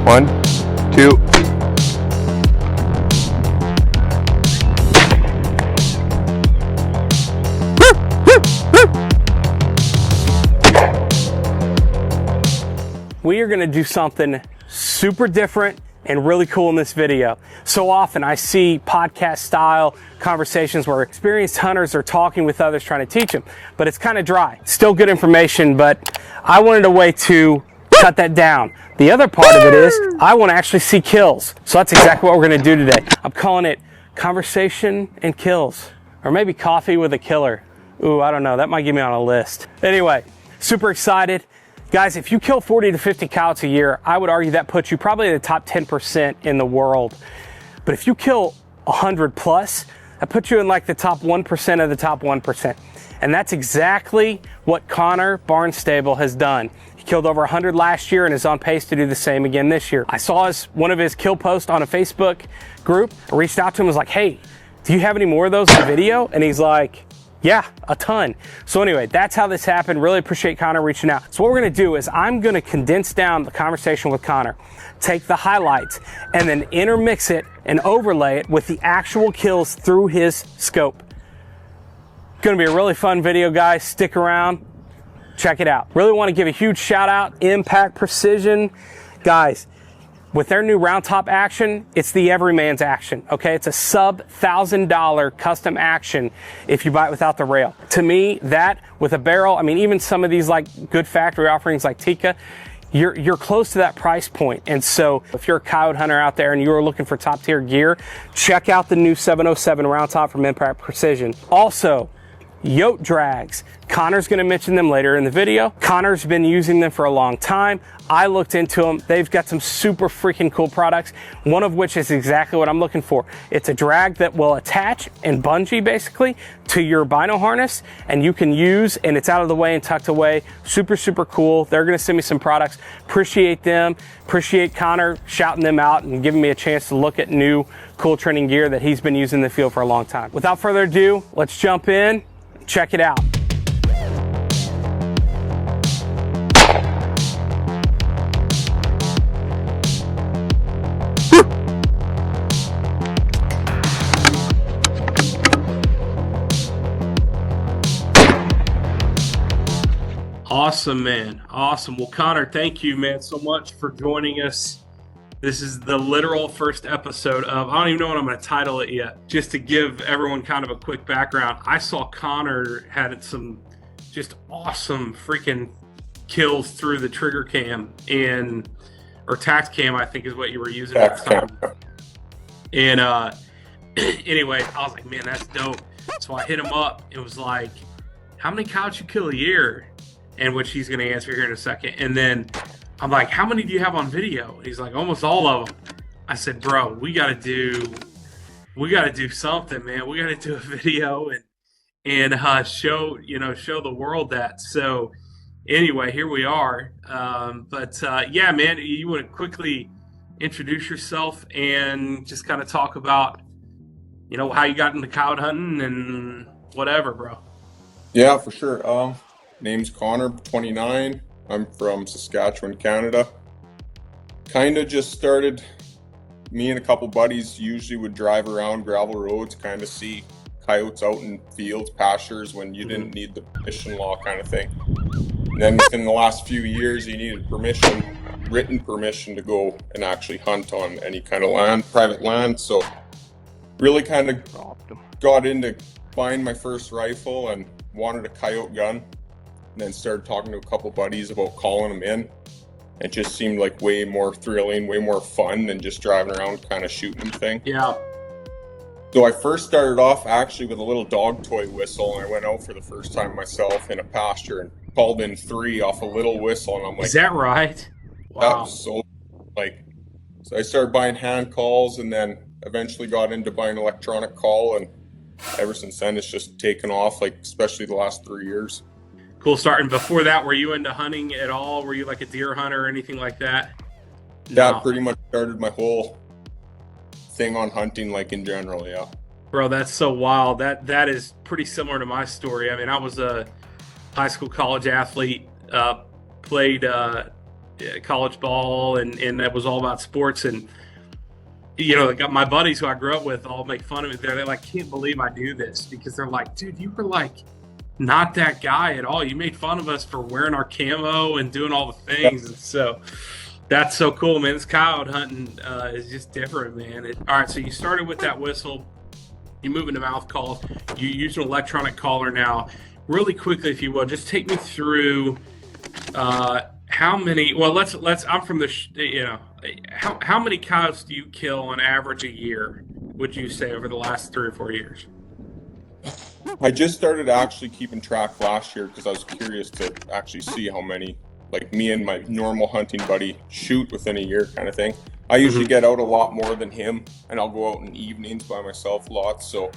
1, 2. We are going to do something super different and really cool in this video. So often I see podcast style conversations where experienced hunters are talking with others trying to teach them, but it's kind of dry. Still good information, but I wanted a way to cut that down. The other part of it is I want to actually see kills. So that's exactly what we're going to do today. I'm calling it conversation and kills, or maybe coffee with a killer. Ooh, I don't know. That might get me on a list. Anyway, super excited. Guys, if you kill 40 to 50 coyotes a year, I would argue that puts you probably in the top 10% in the world. But if you kill 100 plus, that puts you in like the top 1% of the top 1%. And that's exactly what Connor Barnstable has done. He killed over 100 last year and is on pace to do the same again this year. I saw one of his kill posts on a Facebook group. I reached out to him and was like, hey, do you have any more of those in video? And he's like, yeah, a ton. So anyway, that's how this happened. Really appreciate Connor reaching out. So what we're gonna do is I'm gonna condense down the conversation with Connor, take the highlights, and then intermix it and overlay it with the actual kills through his scope. Gonna be a really fun video, guys. Stick around, check it out. Really wanna give a huge shout out, Impact Precision. Guys, with their new round top action, it's the everyman's action, okay? It's a sub $1,000 custom action if you buy it without the rail. To me, that with a barrel, I mean, even some of these like good factory offerings like Tika, you're close to that price point. And so if you're a coyote hunter out there and you're looking for top tier gear, check out the new 707 round top from Impact Precision. Also, yoke drags. Connor's gonna mention them later in the video. Connor's been using them for a long time. I looked into them. They've got some super freaking cool products, one of which is exactly what I'm looking for. It's a drag that will attach and bungee basically to your bino harness, and you can use, and it's out of the way and tucked away. Super, super cool. They're gonna send me some products. Appreciate them. Appreciate Connor shouting them out and giving me a chance to look at new cool training gear that he's been using in the field for a long time. Without further ado, let's jump in. Check it out. Awesome, man. Awesome. Well, Connor, thank you, man, so much for joining us. This is the literal first episode of, I don't even know what I'm going to title it yet. Just to give everyone kind of a quick background, I saw Connor had some just awesome freaking kills through the trigger cam or Tactacam, I think is what you were using at the time. And anyway, I was like, man, that's dope. So I hit him up. It was like, how many coyotes you kill a year? And which he's going to answer here in a second. And then I'm like, how many do you have on video? And he's like, almost all of them. I said, bro, we got to do something, man. We got to do a video and show the world that. So anyway, here we are. Yeah, man, you want to quickly introduce yourself and just kind of talk about, how you got into coyote hunting and whatever, bro. Yeah, for sure. Name's Connor, 29. I'm from Saskatchewan, Canada. Kind of just started, me and a couple buddies usually would drive around gravel roads, kind of see coyotes out in fields, pastures when you didn't need the permission law kind of thing. And then within the last few years, you needed permission, written permission to go and actually hunt on any kind of land, private land. So really kind of got into buying my first rifle and wanted a coyote gun. And then started talking to a couple buddies about calling them in. It just seemed like way more thrilling, way more fun than just driving around kind of shooting them thing. Yeah. So I first started off actually with a little dog toy whistle, and I went out for the first time myself in a pasture and called in 3 off a little whistle, and I'm like, is that right? Wow. That was so I started buying hand calls and then eventually got into buying electronic call, and ever since then it's just taken off, like especially the last 3 years. Cool start. And before that, were you into hunting at all? Were you like a deer hunter or anything like that? That pretty much started my whole thing on hunting, like in general, yeah. Bro, that's so wild. That is pretty similar to my story. I mean, I was a high school, college athlete, played college ball, and that was all about sports. And my buddies who I grew up with all make fun of me. They're like, can't believe I do this, because they're like, dude, you were like not that guy at all. You made fun of us for wearing our camo and doing all the things. And so that's so cool, man. This coyote hunting is just different, man. All right, so you started with that whistle. You move into mouth calls. You use an electronic caller now. Really quickly, if you will, just take me through how many. Well, let's. I'm from the. How many coyotes do you kill on average a year? Would you say over the last 3 or 4 years? I just started actually keeping track last year because I was curious to actually see how many, like me and my normal hunting buddy shoot within a year kind of thing. I usually get out a lot more than him, and I'll go out in evenings by myself a lot. So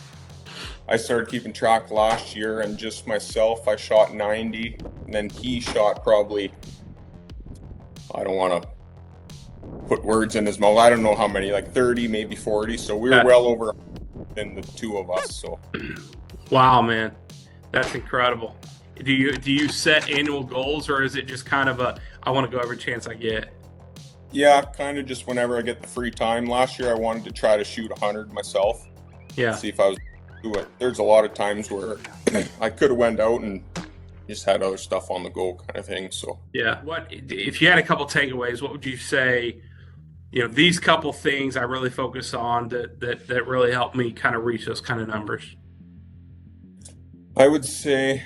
I started keeping track last year, and just myself, I shot 90, and then he shot probably, I don't want to put words in his mouth, I don't know how many, like 30, maybe 40. So we were well over than the two of us. So wow, man, that's incredible. Do you set annual goals, or is it just kind of I want to go every chance I get? Yeah, kind of just whenever I get the free time. Last year I wanted to try to shoot 100 myself. Yeah. See if I was do it. There's a lot of times where I could have went out and just had other stuff on the go kind of thing. So yeah. What if you had a couple takeaways? What would you say? These couple things I really focus on that really help me kind of reach those kind of numbers. I would say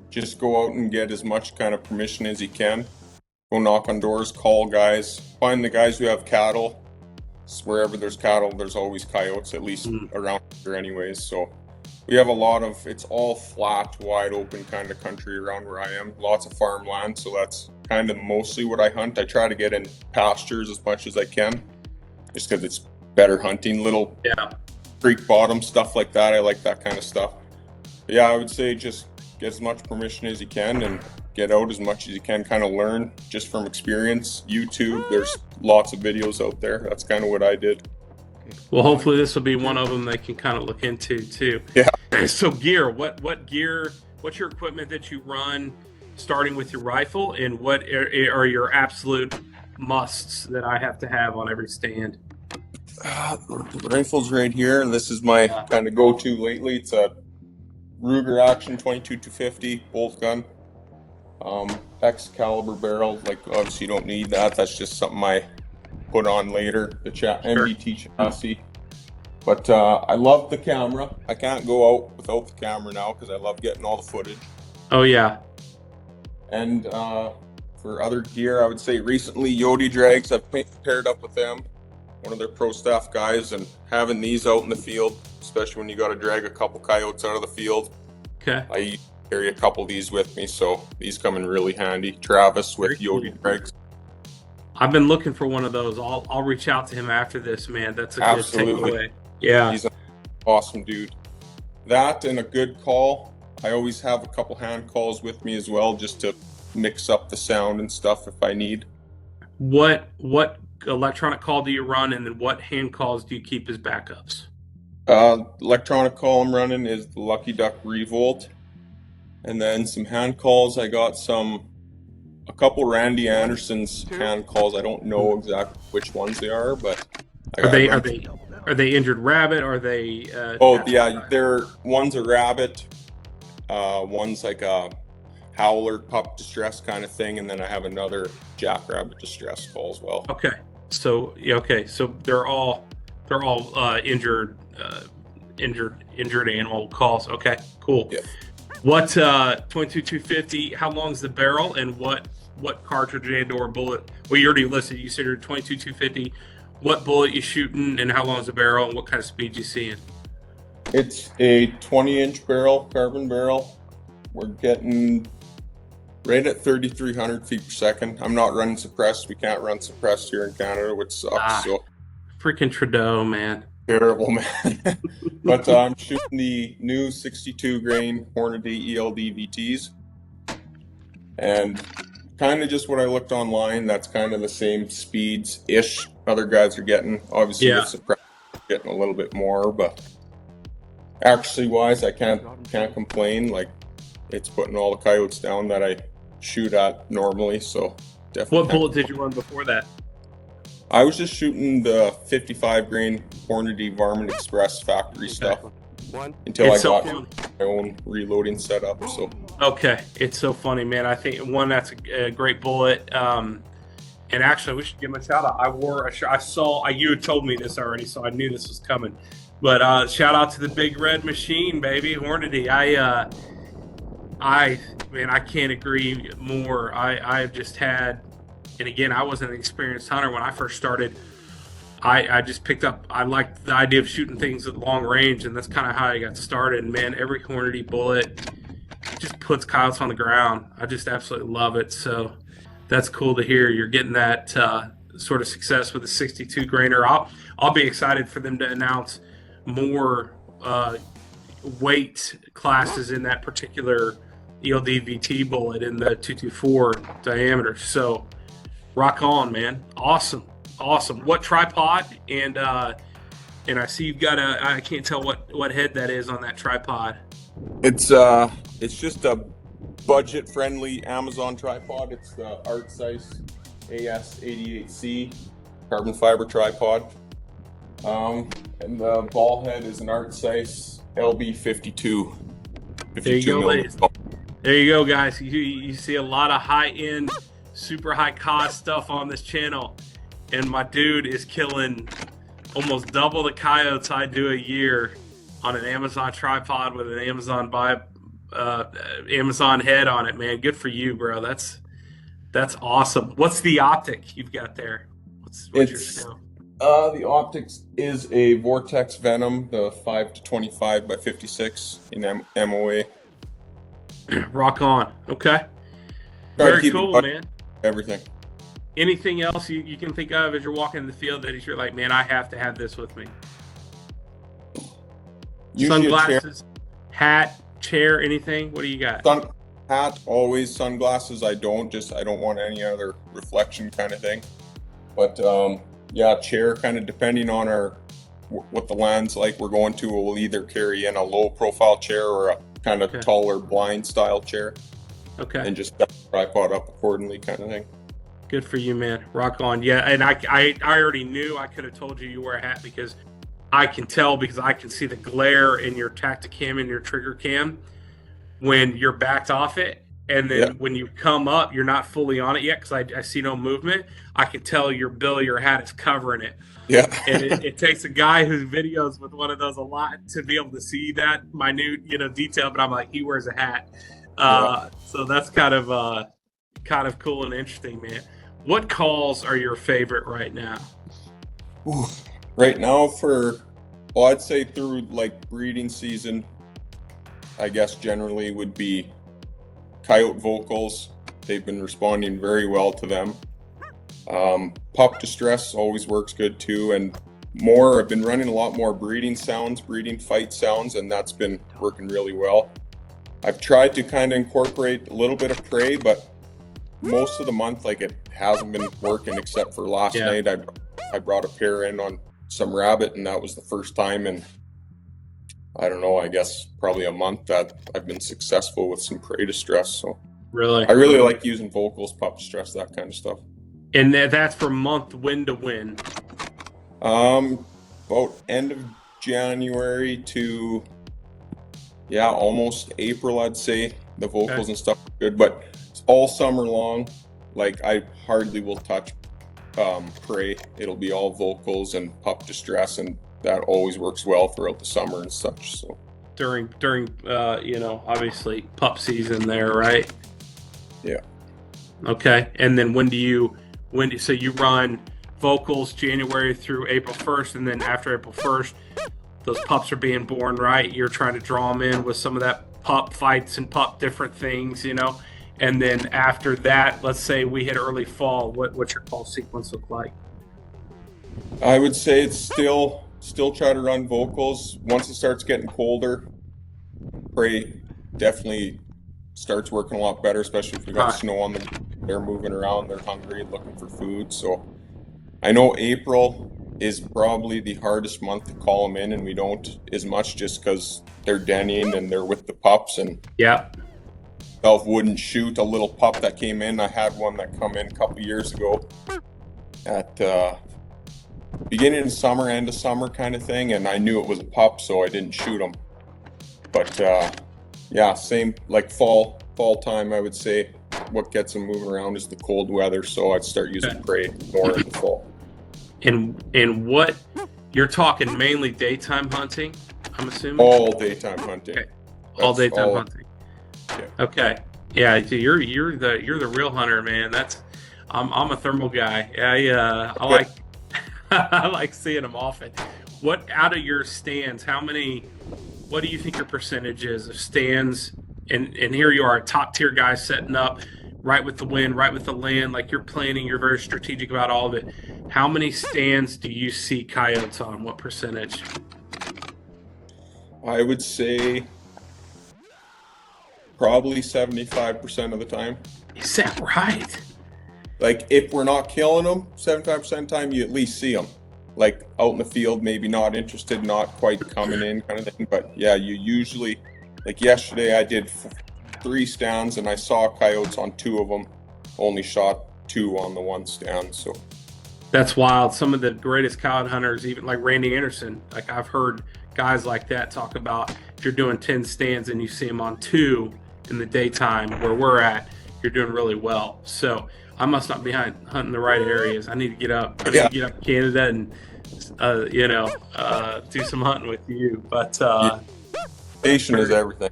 just go out and get as much kind of permission as you can. Go knock on doors, call guys, find the guys who have cattle. Wherever there's cattle, there's always coyotes, at least around here anyways. So we have a lot of, it's all flat, wide open kind of country around where I am. Lots of farmland, so that's kind of mostly what I hunt. I try to get in pastures as much as I can, just because it's better hunting. Little creek bottom, stuff like that. I like that kind of stuff. But yeah, I would say just get as much permission as you can and get out as much as you can, kind of learn just from experience. YouTube, there's lots of videos out there. That's kind of what I did. Well, hopefully this will be one of them they can kind of look into too. Yeah. So gear, what gear, what's your equipment that you run, starting with your rifle, and what are your absolute musts that I have to have on every stand? The rifle's right here. This is my kind of go-to lately. It's a Ruger Action 22-250 bolt gun. X caliber barrel, like obviously you don't need that. That's just something I put on later, the NDT chassis. But I love the camera. I can't go out without the camera now because I love getting all the footage. Oh yeah. And for other gear, I would say recently Yodi drags, I've paired up with them, one of their pro staff guys, and having these out in the field, especially when you got to drag a couple coyotes out of the field. Okay. I carry a couple of these with me, so these come in really handy. Travis with Yodi drags. I've been looking for one of those. I'll reach out to him after this, man. That's a good takeaway. Yeah. He's an awesome dude. That and a good call. I always have a couple hand calls with me as well, just to mix up the sound and stuff if I need. What electronic call do you run, and then what hand calls do you keep as backups? Electronic call I'm running is the Lucky Duck Revolt. And then some hand calls, I got a couple Randy Anderson's hand calls. I don't know exactly which ones they are, but are they Injured Rabbit? Are they? One's a rabbit, one's like a howler pup distress kind of thing, and then I have another jackrabbit distress call as well. Okay, so they're all injured animal calls. Okay, cool. Yeah. What 22-250? How long is the barrel, and what cartridge and/or bullet? Well, you already listed. You said you're 22-250. What bullet you shooting, and how long is the barrel, and what kind of speed you seeing? It's a 20-inch barrel, carbon barrel. We're getting right at 3,300 feet per second. I'm not running suppressed. We can't run suppressed here in Canada, which sucks. So freaking Trudeau, man. Terrible, man. But I'm shooting the new 62 grain Hornady ELD VTs, and kind of just what I looked online. That's kind of the same speeds ish other guys are getting. Obviously, with suppressed, getting a little bit more, but accuracy wise, I can't complain. Like, it's putting all the coyotes down that I shoot at normally. So definitely. What bullet did you run before that? I was just shooting the 55 grain Hornady Varmint Express factory stuff until I got my own reloading setup. So okay, it's so funny, man. I think that's a great bullet. And actually, we should give him a shout out. You had told me this already, so I knew this was coming. But shout out to the Big Red Machine, baby, Hornady. I can't agree more. I've just had, and again, I wasn't an experienced hunter when I first started. I just picked up. I liked the idea of shooting things at long range, and that's kind of how I got started. And man, every Hornady bullet just puts coyotes on the ground. I just absolutely love it. So that's cool to hear. You're getting that sort of success with a 62 grainer. I'll be excited for them to announce more weight classes in that particular ELD VT bullet in the 224 diameter. So rock on, man. Awesome. What tripod? And I see you've got I can't tell what head that is on that tripod. It's just a budget friendly Amazon tripod. It's the ArtSice AS88C carbon fiber tripod. And the ball head is an ArtSice LB52. There you go, ladies. There you go, guys. You see a lot of high-end, super high-cost stuff on this channel. And my dude is killing almost double the coyotes I do a year on an Amazon tripod with an Amazon head on it, man. Good for you, bro. That's awesome. What's the optic you've got there? What's your scope? The optics is a Vortex Venom, the 5-25 by 56 in MOA. Rock on. Okay. Very cool, man. Everything. Anything else you can think of as you're walking in the field that you're like, man, I have to have this with me? Usually sunglasses, hat, chair, anything? What do you got? Hat, always. Sunglasses, I don't want any other reflection kind of thing. But yeah, chair, kind of depending on what the land's like we're going to, we'll either carry in a low profile chair or a kind of taller blind style chair. Okay. And just set the tripod up accordingly kind of thing. Good for you, man. Rock on. Yeah, and I already knew. I could have told you wear a hat because I can tell, because I can see the glare in your Tactacam and your trigger cam when you're backed off it. And then when you come up, you're not fully on it yet because I see no movement. I can tell your bill of your hat is covering it. Yeah. And it takes a guy who videos with one of those a lot to be able to see that minute, detail. But I'm like, he wears a hat. So that's kind of cool and interesting, man. What calls are your favorite right now? Ooh, right now I'd say through like breeding season, I guess generally would be coyote vocals. They've been responding very well to them. Pup distress always works good too. And I've been running a lot more breeding fight sounds, and that's been working really well. I've tried to kind of incorporate a little bit of prey, but most of the month, like, it hasn't been working except for last night. I brought a pair in on some rabbit, and that was the first time in, I don't know, I guess probably a month that I've been successful with some prey distress. So really, I really like using vocals, pup distress, that kind of stuff. And that's from month when to when? About end of January to almost April, I'd say. The vocals and stuff are good, but all summer long, like, I hardly will touch prey. It'll be all vocals and pup distress, and that always works well throughout the summer and such. So during obviously pup season there, right? Yeah. Okay. And then so you run vocals January through April 1st, and then after April 1st, those pups are being born, right? You're trying to draw them in with some of that pup fights and pup different things, And then after that, let's say we hit early fall, what's your call sequence look like? I would say it's still try to run vocals. Once it starts getting colder, prey definitely starts working a lot better, especially if we got snow on them. They're moving around, they're hungry, looking for food. So I know April is probably the hardest month to call them in, and we don't as much just because they're denning and they're with the pups. And myself wouldn't shoot a little pup that came in. I had one that come in a couple years ago at beginning of summer, end of summer kind of thing, and I knew it was a pup, so I didn't shoot him. But yeah, same like fall time, I would say. What gets them moving around is the cold weather, so I'd start using prey more in the fall. And what you're talking mainly daytime hunting, I'm assuming? All daytime hunting. Okay. All daytime hunting. Yeah. Okay. Yeah, you're the real hunter, man. I'm a thermal guy. I like I like seeing them often. What out of your stands? What do you think your percentage is of stands? And here you are, a top tier guy setting up right with the wind, right with the land. Like you're planning, you're very strategic about all of it. How many stands do you see coyotes on? What percentage? I would say probably 75% of the time. Is that right? Like if we're not killing them 75% of the time, you at least see them. Like out in the field, maybe not interested, not quite coming in kind of thing. But yeah, you usually, like yesterday I did 3 stands and I saw coyotes on 2 of them, only shot 2 on the 1 stand. So that's wild. Some of the greatest coyote hunters, even like Randy Anderson, like I've heard guys like that talk about if you're doing 10 stands and you see them on 2 in the daytime where we're at, you're doing really well. So I must not be hunting the right areas. I need to get up. I need to get up to Canada and do some hunting with you. But location is everything.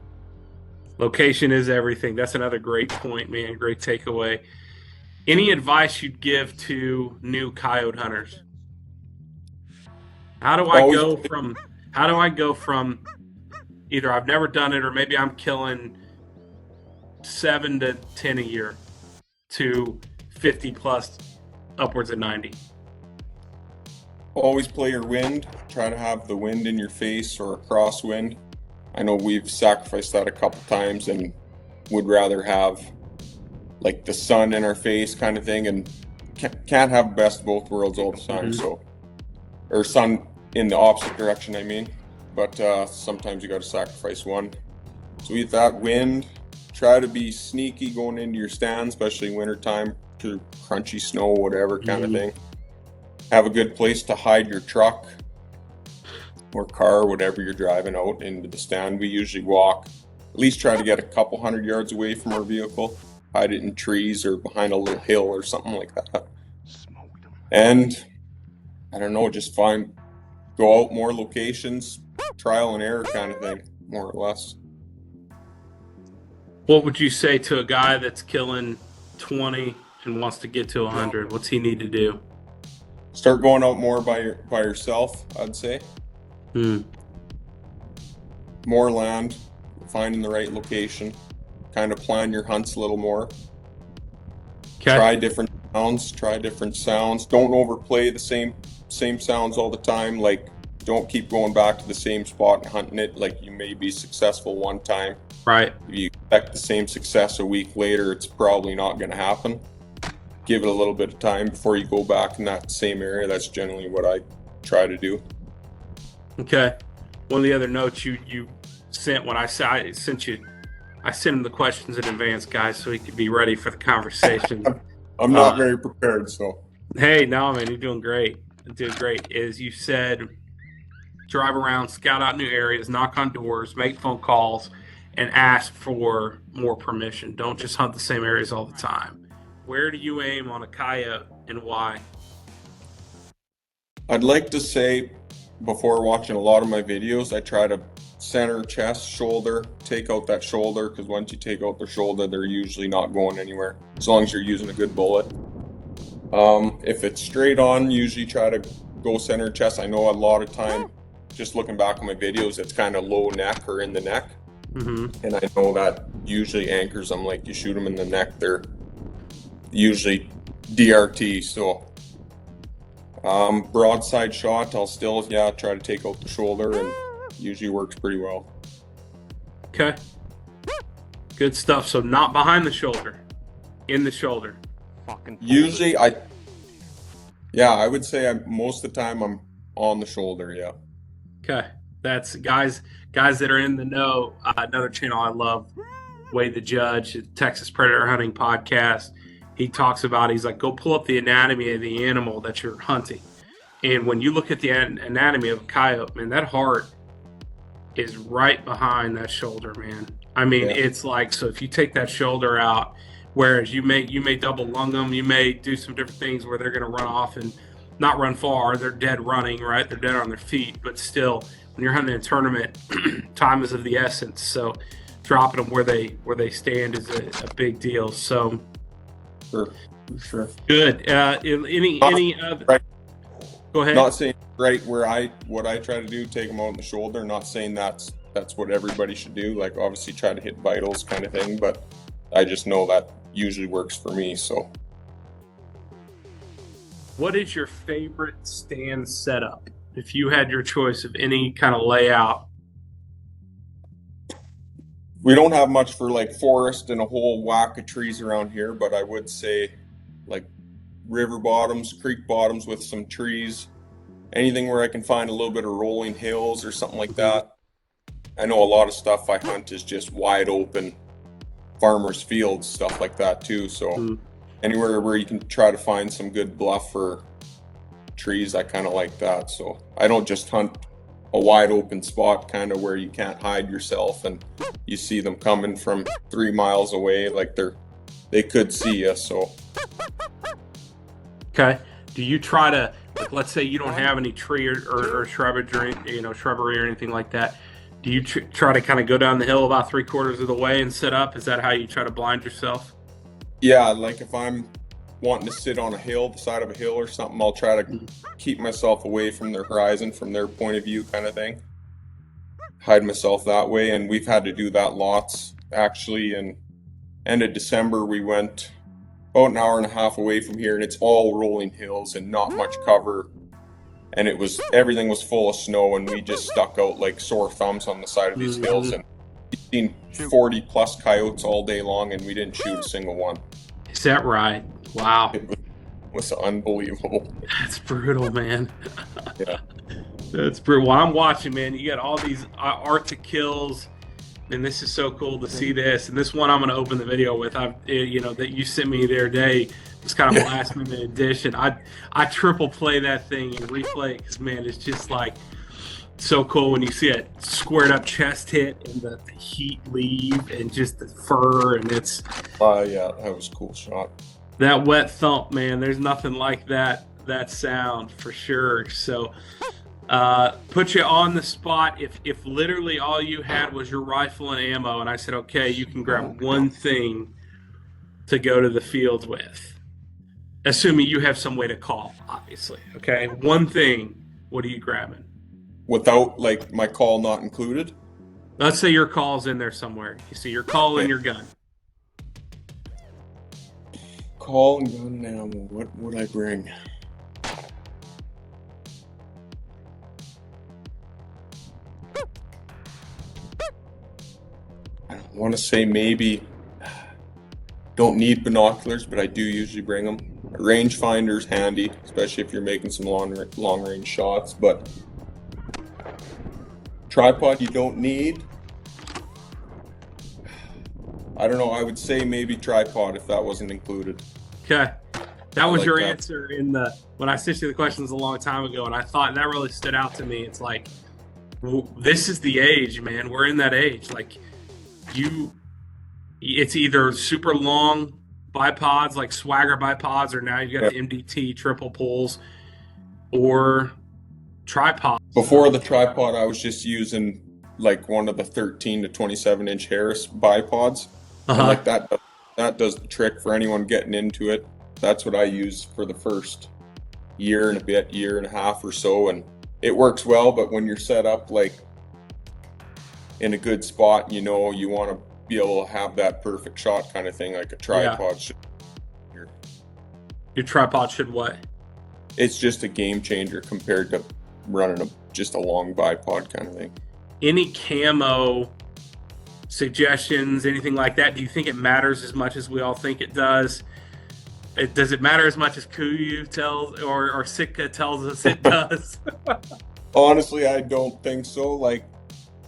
Location is everything. That's another great point, man. Great takeaway. Any advice you'd give to new coyote hunters? How do I go from either I've never done it or maybe I'm killing 7 to 10 a year to 50 plus upwards of 90? Always play your wind. Try to have the wind in your face or a crosswind. I know we've sacrificed that a couple times and would rather have like the sun in our face kind of thing, and can't have best of both worlds all the time. So, or sun in the opposite direction, I mean. But sometimes you got to sacrifice one. So with that wind, try to be sneaky going into your stand, especially wintertime, through crunchy snow, whatever kind of thing. Have a good place to hide your truck or car, whatever you're driving out into the stand. We usually walk, at least try to get a couple 100 yards away from our vehicle, hide it in trees or behind a little hill or something like that. And I don't know, just go out more locations, trial and error kind of thing, more or less. What would you say to a guy that's killing 20 and wants to get to 100? What's he need to do? Start going out more by yourself, I'd say. More land, finding the right location, kind of plan your hunts a little more. Okay. Try different sounds. Don't overplay the same sounds all the time. Like, don't keep going back to the same spot and hunting it. Like, you may be successful one time. Right. If you expect the same success a week later, it's probably not going to happen. Give it a little bit of time before you go back in that same area. That's generally what I try to do. Okay. One of the other notes you sent when I sent him the questions in advance, guys, so he could be ready for the conversation. I'm not very prepared, so. Hey, no, man, you're doing great. You're doing great. Is you said drive around, scout out new areas, knock on doors, make phone calls, and ask for more permission. Don't just hunt the same areas all the time. Where do you aim on a coyote and why? I'd like to say, before watching a lot of my videos, I try to center, chest, shoulder, take out that shoulder, because once you take out their shoulder, they're usually not going anywhere, as long as you're using a good bullet. If it's straight on, usually try to go center, chest. I know a lot of time, just looking back on my videos, it's kind of low neck or in the neck. And I know that usually anchors them. Like, you shoot them in the neck, they're usually DRT. So broadside shot, I'll still try to take out the shoulder, and usually works pretty well. Okay, good stuff. So not behind the shoulder, in the shoulder. Usually I would say most of the time I'm on the shoulder. Okay, that's guys that are in the know. Another channel I love, Wade the Judge, Texas Predator Hunting Podcast. He talks about, he's like, go pull up the anatomy of the animal that you're hunting. And when you look at the anatomy of a coyote, man, that heart is right behind that shoulder, man. I mean, it's like, so if you take that shoulder out, whereas you may double lung them, you may do some different things where they're going to run off and not run far. They're dead running, right? They're dead on their feet. But still, when you're hunting a tournament, time is of the essence. So dropping them where they stand is a big deal. So sure. Good. Any other? Right. Go ahead. Not saying right where what I try to do, take them out in the shoulder. Not saying that's what everybody should do. Like obviously try to hit vitals kind of thing, but I just know that usually works for me. So, what is your favorite stand setup? If you had your choice of any kind of layout. We don't have much for like forest and a whole whack of trees around here, but I would say like river bottoms, creek bottoms with some trees, anything where I can find a little bit of rolling hills or something like that. I know a lot of stuff I hunt is just wide open farmers fields, stuff like that too. So anywhere where you can try to find some good bluff or trees, I kind of like that. So I don't just hunt a wide open spot kind of where you can't hide yourself and you see them coming from 3 miles away, like they could see you. So okay, do you try to, like, let's say you don't have any tree or shrubbery, shrubbery or anything like that, do you try to kind of go down the hill about 3/4 of the way and set up? Is that how you try to blind yourself? Yeah, like if I'm wanting to sit on a hill, the side of a hill or something, I'll try to keep myself away from their horizon, from their point of view kind of thing. Hide myself that way, and we've had to do that lots. Actually, in end of December, we went about an hour and a half away from here, and it's all rolling hills and not much cover. And everything was full of snow, and we just stuck out like sore thumbs on the side of these hills. And we've seen 40 plus coyotes all day long, and we didn't shoot a single one. Is that right? Wow. It was unbelievable. That's brutal, man. Yeah. That's brutal. While I'm watching, man, you got all these Arctic kills, and this is so cool to see this. And this one I'm going to open the video with, that you sent me the other day. It's kind of a last minute addition. I triple play that thing and replay it because, man, it's just like so cool when you see it squared up chest hit and the heat leave and just the fur, and it's yeah, that was a cool shot. That wet thump, man. There's nothing like that sound for sure. So put you on the spot. If literally all you had was your rifle and ammo, and I said, okay, you can grab one thing to go to the field with, assuming you have some way to call, obviously. Okay, one thing. What are you grabbing? Without like my call not included? Let's say your call's in there somewhere. You see your call and your gun. Call and gun and ammo. What would I bring? I want to say maybe don't need binoculars, but I do usually bring them. Rangefinder's handy, especially if you're making some long range shots, but tripod you don't need. I don't know, I would say maybe tripod if that wasn't included. Okay. That was your answer when I sent you the questions a long time ago, and I thought that really stood out to me. It's like, this is the age, man. We're in that age. Like, it's either super long bipods, like Swagger bipods, or now you got the MDT triple pulls, or tripod. Before the tripod, I was just using like one of the 13 to 27 inch Harris bipods. And like that does the trick for anyone getting into it. That's what I use for the first year and a half or so, and it works well. But when you're set up like in a good spot, you want to be able to have that perfect shot kind of thing, like a tripod should. Your tripod should what? It's just a game changer compared to running just a long bipod kind of thing. Any camo suggestions, anything like that? Do you think it matters as much as we all think it does? Does it matter as much as Kuyu tells or Sitka tells us it does? Honestly, I don't think so. Like,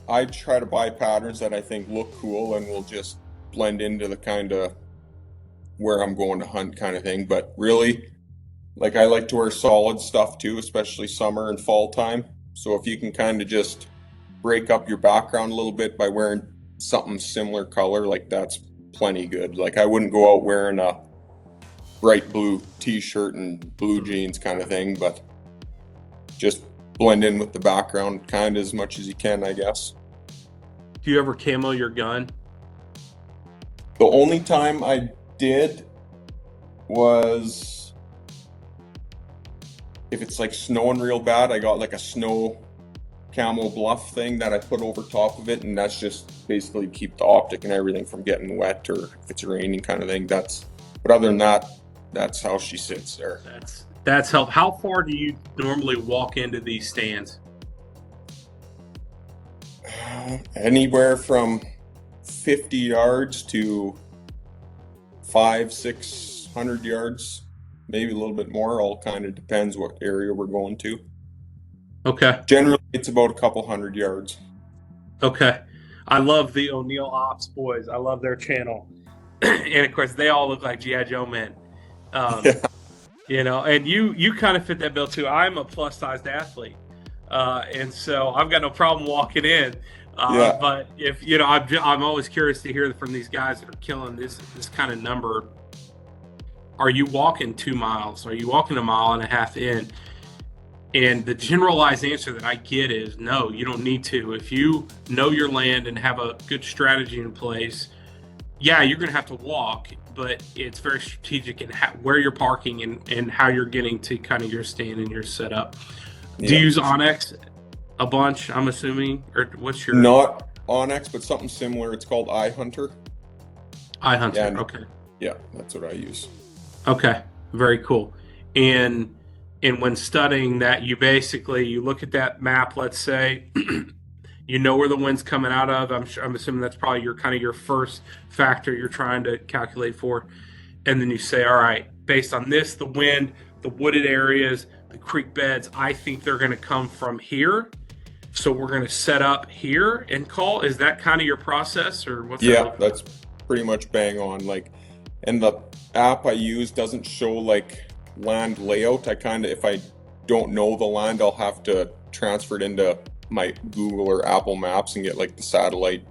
I try to buy patterns that I think look cool and will just blend into the kind of where I'm going to hunt kind of thing. But really, like, I like to wear solid stuff too, especially summer and fall time. So if you can kind of just break up your background a little bit by wearing something similar color, like, that's plenty good. Like, I wouldn't go out wearing a bright blue t-shirt and blue jeans kind of thing, but just blend in with the background kind of as much as you can, I guess. Do you ever camo your gun? The only time I did was if it's like snowing real bad, I got like a snow camo bluff thing that I put over top of it, and that's just basically keep the optic and everything from getting wet, or if it's raining kind of thing. But other than that, that's how she sits there. That's help. How far do you normally walk into these stands? Anywhere from 50 yards to 500-600 yards, maybe a little bit more. All kind of depends what area we're going to. Okay. Generally, it's about a couple 100 yards. Okay. I love the O'Neill Ops boys. I love their channel. And of course, they all look like G.I. Joe men. Yeah. You know, and you kind of fit that bill too. I'm a plus-sized athlete. And so I've got no problem walking in. Yeah. But if, you know, I'm always curious to hear from these guys that are killing this kind of number. Are you walking 2 miles? Are you walking 1.5 miles in? And the generalized answer that I get is no, you don't need to. If you know your land and have a good strategy in place, yeah, you're going to have to walk, but it's very strategic in where you're parking and how you're getting to kind of your stand and your setup. Yeah. Do you use Onyx a bunch, I'm assuming? Or what's your... Not Onyx, but something similar. It's called iHunter. iHunter, Yeah, okay. Yeah, that's what I use. Okay, very cool. And when studying that, you look at that map, let's say, you know where the wind's coming out of. I'm assuming that's probably your first factor you're trying to calculate for. And then you say, all right, based on this, the wind, the wooded areas, the creek beds, I think they're going to come from here. So we're going to set up here and call. Is that kind of your process, or what's Yeah, that? that's pretty much bang on. Like, and the app I use doesn't show like land layout. I kind of, if I don't know the land, I'll have to transfer it into my Google or Apple Maps and get like the satellite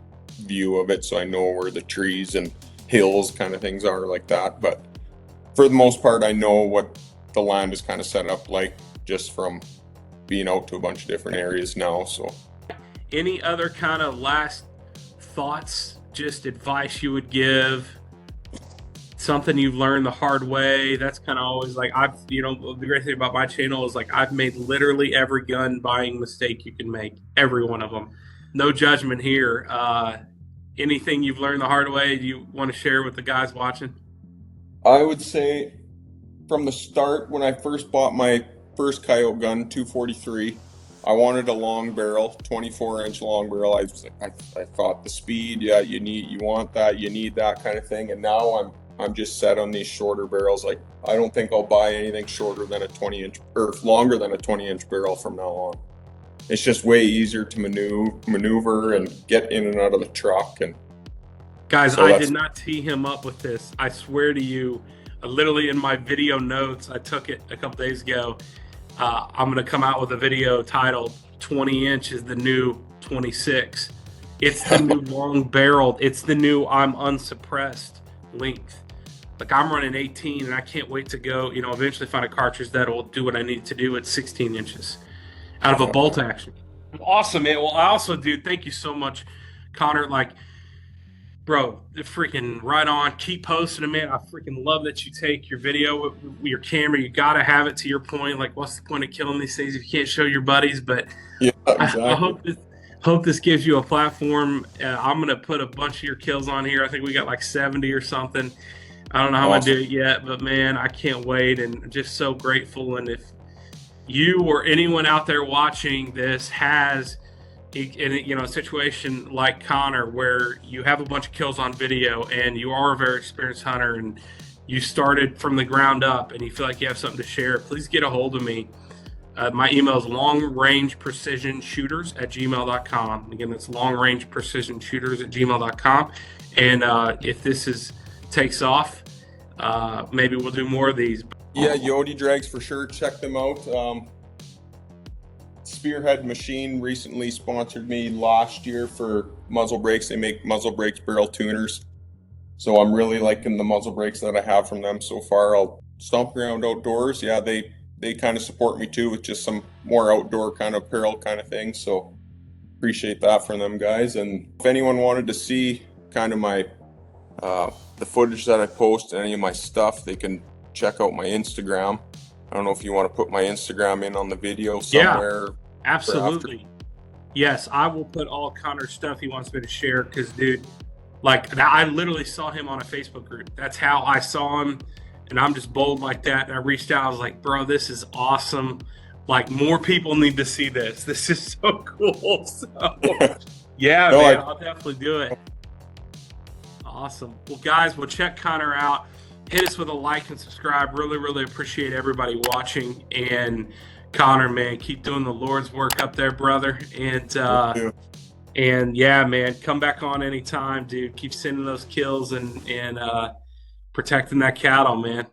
view of it, so I know where the trees and hills kind of things are, like that. But for the most part, I know what the land is kind of set up like, just from being out to a bunch of different areas now. So Any other kind of last thoughts, just advice you would give? Something you've learned the hard way? That's kind of always like, the great thing about my channel is like I've made literally every gun buying mistake you can make, every one of them. No judgment here. Anything you've learned the hard way you want to share with the guys watching? I would say from the start, when I first bought my first Coyote gun, 243, I wanted a long barrel, 24-inch long barrel. I thought the speed, yeah, you want that, you need that kind of thing. And now I'm just set on these shorter barrels. Like, I don't think I'll buy anything shorter than a 20-inch or longer than a 20-inch barrel from now on. It's just way easier to maneuver and get in and out of the truck. And guys, so I did not tee him up with this. I swear to you, literally in my video notes, I took it a couple days ago. I'm going to come out with a video titled 20 inch is the new 26. It's the new long barreled. It's the new I'm unsuppressed length. Like, I'm running 18 and I can't wait to go, eventually find a cartridge that will do what I need to do at 16 inches out of a bolt action. Awesome, man. Well, I also, dude, thank you so much, Connor. Like, bro, freaking right on. Keep posting them, man. I freaking love that you take your video with your camera. You got to have it, to your point. Like, what's the point of killing these things if you can't show your buddies? But yeah, exactly. I hope this gives you a platform. I'm going to put a bunch of your kills on here. I think we got like 70 or something. I don't know how I'm going to do it yet, but man, I can't wait, and just so grateful. And if you or anyone out there watching this has a situation like Connor, where you have a bunch of kills on video and you are a very experienced hunter and you started from the ground up and you feel like you have something to share, please get a hold of me. My email is longrangeprecision-shooters@gmail.com. Again, that's longrangeprecision-shooters@gmail.com. And if this takes off, maybe we'll do more of these. Yeah, Yodi drags for sure. Check them out. Spearhead Machine recently sponsored me last year for muzzle brakes. They make muzzle brakes barrel tuners. So I'm really liking the muzzle brakes that I have from them so far. I'll stomp around outdoors. Yeah, they kind of support me too with just some more outdoor kind of apparel kind of things. So appreciate that from them guys. And if anyone wanted to see kind of my the footage that I post, any of my stuff, they can check out my Instagram. I don't know if you want to put my Instagram in on the video somewhere. Yeah, absolutely. Yes, I will put all Connor's stuff he wants me to share because, dude, like, I literally saw him on a Facebook group. That's how I saw him, and I'm just bold like that. And I reached out. I was like, bro, this is awesome. Like, more people need to see this. This is so cool. So, yeah, no, man, I'll definitely do it. Awesome. Well, guys, we'll check Connor out. Hit us with a like and subscribe. Really, really appreciate everybody watching. And Connor, man, keep doing the Lord's work up there, brother. And yeah, man, come back on anytime, dude. Keep sending those kills and protecting that cattle, man.